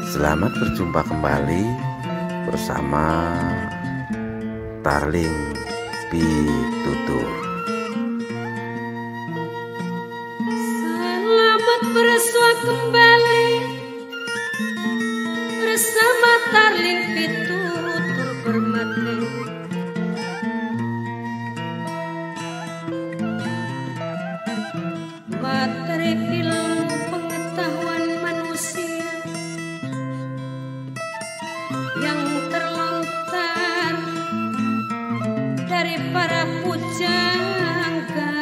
Selamat berjumpa kembali bersama Darling Pitutur. Selamat bersua kembali bersama Darling Pitutur bermati. Materi ilmu pengetahuan manusia yang terlontar dari para pujangga,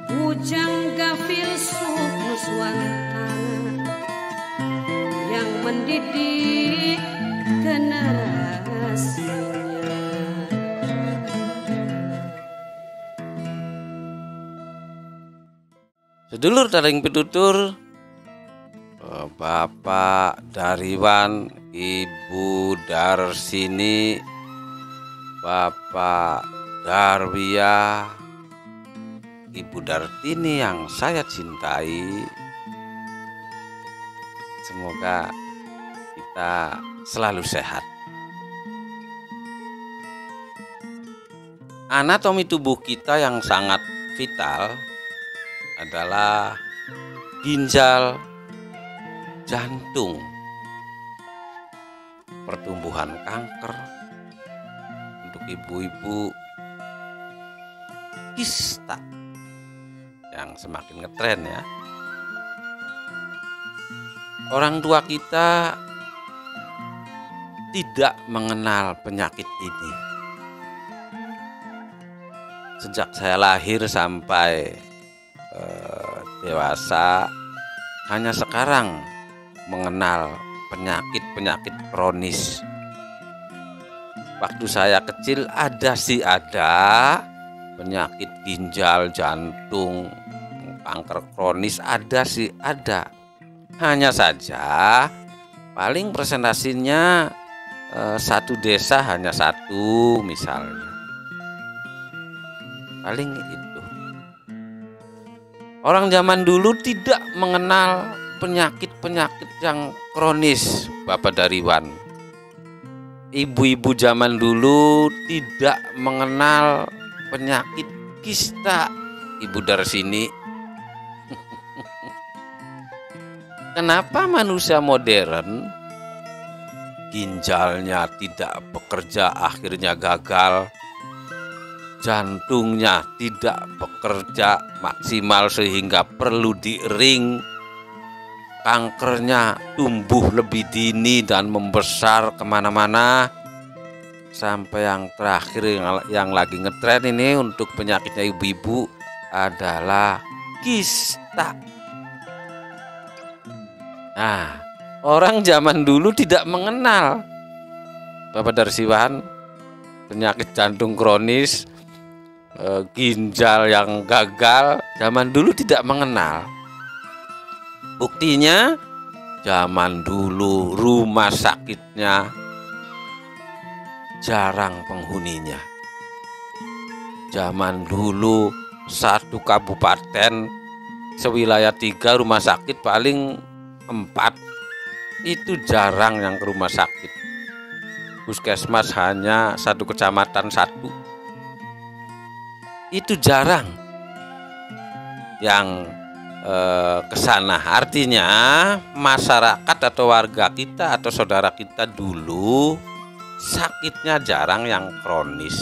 pujangga filsuf Nuswantara yang mendidik generasinya. Sedulur Darling Pitutur, Bapak Dariwan, Ibu Darsini, Bapak Darwia, Ibu Dartini yang saya cintai, semoga kita selalu sehat. Anatomi tubuh kita yang sangat vital adalah ginjal, jantung, pertumbuhan kanker untuk ibu-ibu, kista yang semakin ngetren ya. Orang tua kita tidak mengenal penyakit ini. Sejak saya lahir sampai dewasa, hanya sekarang mengenal penyakit-penyakit kronis. Waktu saya kecil ada penyakit ginjal, jantung, kanker kronis ada. Hanya saja paling presentasinya satu desa hanya satu misalnya. Paling itu. Orang zaman dulu tidak mengenal penyakit-penyakit yang kronis, Bapak Dariwan. Ibu-ibu zaman dulu tidak mengenal penyakit kista, Ibu Darsini. Kenapa manusia modern ginjalnya tidak bekerja, akhirnya gagal? Jantungnya tidak bekerja maksimal sehingga perlu diiring, kankernya tumbuh lebih dini dan membesar kemana-mana, sampai yang terakhir yang lagi ngetren ini untuk penyakitnya ibu-ibu adalah kista. Nah, orang zaman dulu tidak mengenal, Bapak Darsiwan, penyakit jantung kronis, ginjal yang gagal, zaman dulu tidak mengenal. Buktinya zaman dulu rumah sakitnya jarang penghuninya. Zaman dulu satu kabupaten sewilayah 3 rumah sakit paling 4. Itu jarang yang ke rumah sakit. Puskesmas hanya satu kecamatan 1. Itu jarang yang ke sana. Artinya masyarakat atau warga kita atau saudara kita dulu sakitnya jarang yang kronis.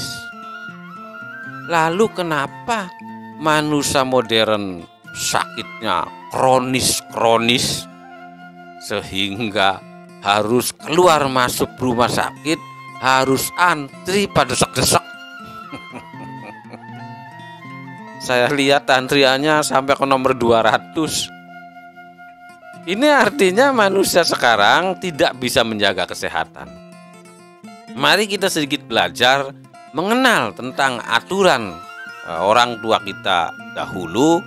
Lalu kenapa manusia modern sakitnya kronis sehingga harus keluar masuk rumah sakit, harus antri pada desek-desek. Saya lihat antriannya sampai ke nomor 200. Ini artinya manusia sekarang tidak bisa menjaga kesehatan. Mari kita sedikit belajar mengenal tentang aturan orang tua kita dahulu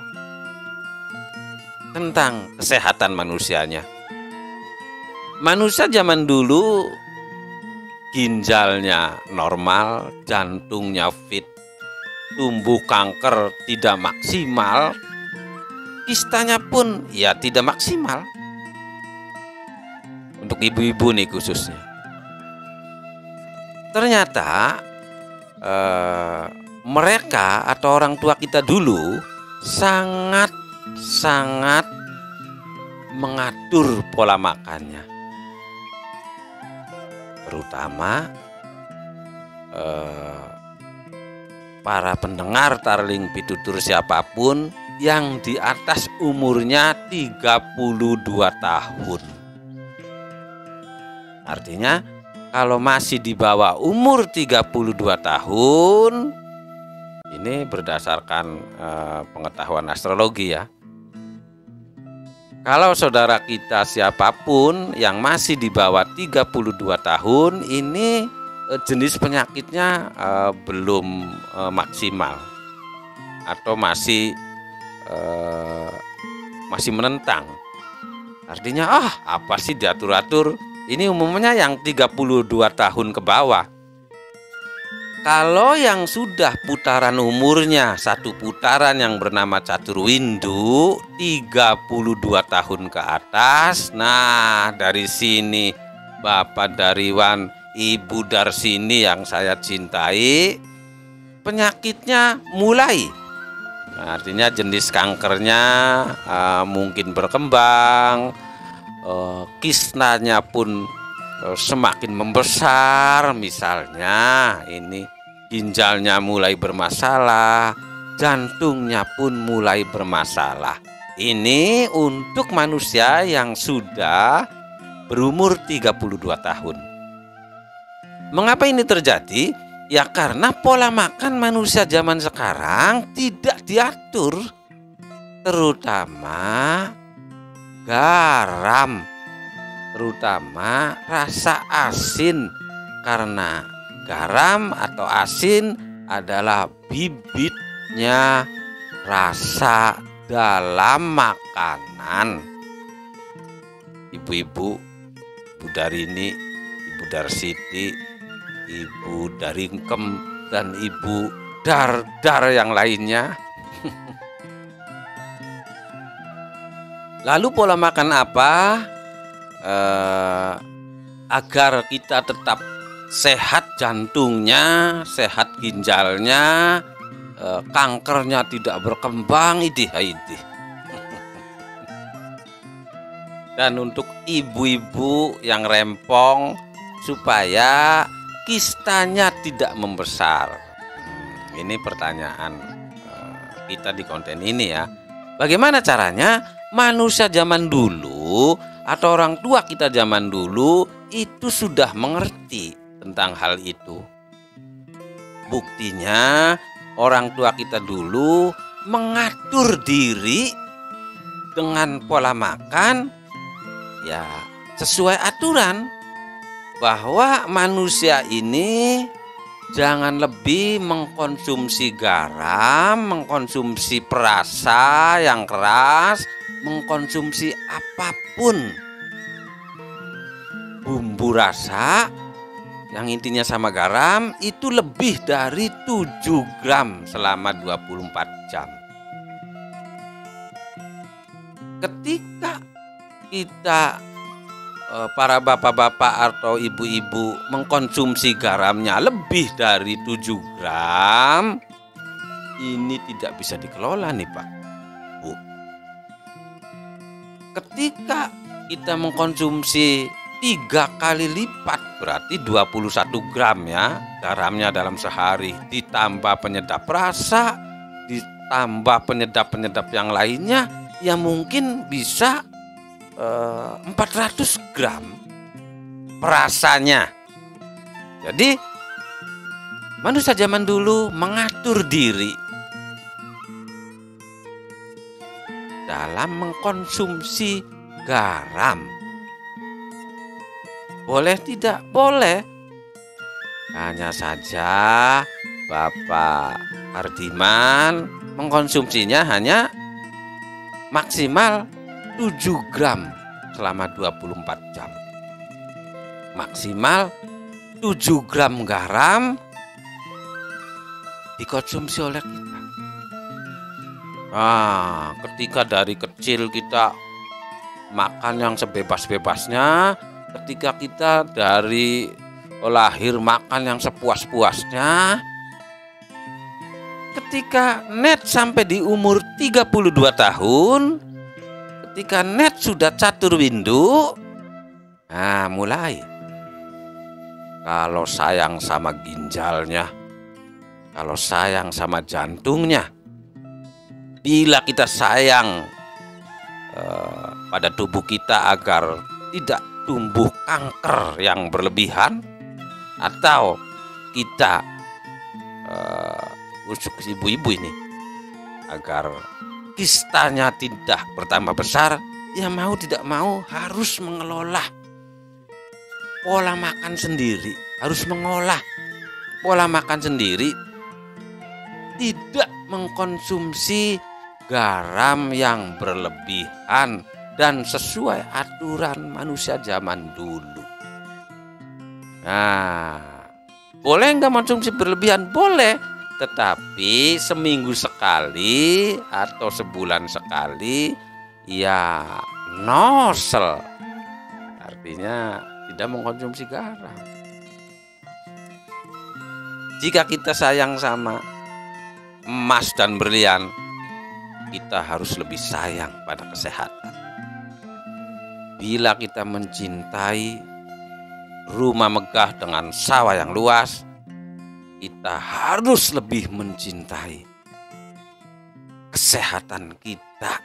tentang kesehatan manusianya. Manusia zaman dulu ginjalnya normal, jantungnya fit, tumbuh kanker tidak maksimal, kistanya pun ya tidak maksimal. Untuk ibu-ibu nih khususnya. Ternyata mereka atau orang tua kita dulu sangat mengatur pola makannya. Terutama para pendengar Tarling Pitutur siapapun yang di atas umurnya 32 tahun. Artinya kalau masih di bawah umur 32 tahun, ini berdasarkan pengetahuan astrologi ya. Kalau saudara kita siapapun yang masih di bawah 32 tahun, ini jenis penyakitnya belum maksimal atau masih menentang. Artinya apa sih diatur-atur? Ini umumnya yang 32 tahun ke bawah. Kalau yang sudah putaran umurnya satu putaran yang bernama Caturwindu 32 tahun ke atas. Nah, dari sini Bapak Dariwan, Ibu Darsini yang saya cintai, penyakitnya mulai. Nah, artinya jenis kankernya mungkin berkembang, kisnanya pun semakin membesar, misalnya ini ginjalnya mulai bermasalah, jantungnya pun mulai bermasalah. Ini untuk manusia yang sudah berumur 32 tahun. Mengapa ini terjadi? Ya karena pola makan manusia zaman sekarang tidak diatur, terutama garam, terutama rasa asin, karena garam atau asin adalah bibitnya rasa dalam makanan. Ibu-ibu, Ibu Darini, Ibu Darsiti, Ibu Daringkem, dan Ibu Dar yang lainnya. Lalu pola makan apa agar kita tetap sehat jantungnya, sehat ginjalnya, kankernya tidak berkembang, idih. Dan untuk ibu-ibu yang rempong supaya kistanya tidak membesar. Ini pertanyaan kita di konten ini ya. Bagaimana caranya? Manusia zaman dulu atau orang tua kita zaman dulu itu sudah mengerti tentang hal itu. Buktinya orang tua kita dulu mengatur diri dengan pola makan ya sesuai aturan, bahwa manusia ini jangan lebih mengkonsumsi garam, mengkonsumsi perasa yang keras, mengkonsumsi apapun bumbu rasa yang intinya sama garam itu lebih dari 7 gram selama 24 jam. Ketika kita para bapak-bapak atau ibu-ibu mengkonsumsi garamnya lebih dari 7 gram, ini tidak bisa dikelola nih Pak, Bu. Ketika kita mengkonsumsi 3 kali lipat, berarti 21 gram ya garamnya dalam sehari, ditambah penyedap rasa, ditambah penyedap-penyedap yang lainnya, ya mungkin bisa 400 gram perasanya. Jadi manusia zaman dulu mengatur diri dalam mengkonsumsi garam. Boleh tidak? Boleh. Hanya saja Bapak Hardiman mengkonsumsinya hanya maksimal 7 gram selama 24 jam. Maksimal 7 gram garam dikonsumsi oleh kita. Ketika dari kecil kita makan yang sebebas-bebasnya, ketika kita dari lahir makan yang sepuas-puasnya, ketika Net sampai di umur 32 tahun, ketika Net sudah catur windu, mulai. Kalau sayang sama ginjalnya, kalau sayang sama jantungnya, bila kita sayang pada tubuh kita agar tidak tumbuh kanker yang berlebihan, atau kita khusus ibu-ibu ini agar kistanya tidak bertambah besar, ya mau tidak mau harus mengelola pola makan sendiri, harus mengolah pola makan sendiri, tidak mengkonsumsi garam yang berlebihan dan sesuai aturan manusia zaman dulu. Boleh nggak konsumsi berlebihan? Boleh, tetapi seminggu sekali atau sebulan sekali, ya nosel, artinya tidak mengkonsumsi garam. Jika kita sayang sama emas dan berlian, kita harus lebih sayang pada kesehatan. Bila kita mencintai rumah megah dengan sawah yang luas, kita harus lebih mencintai kesehatan kita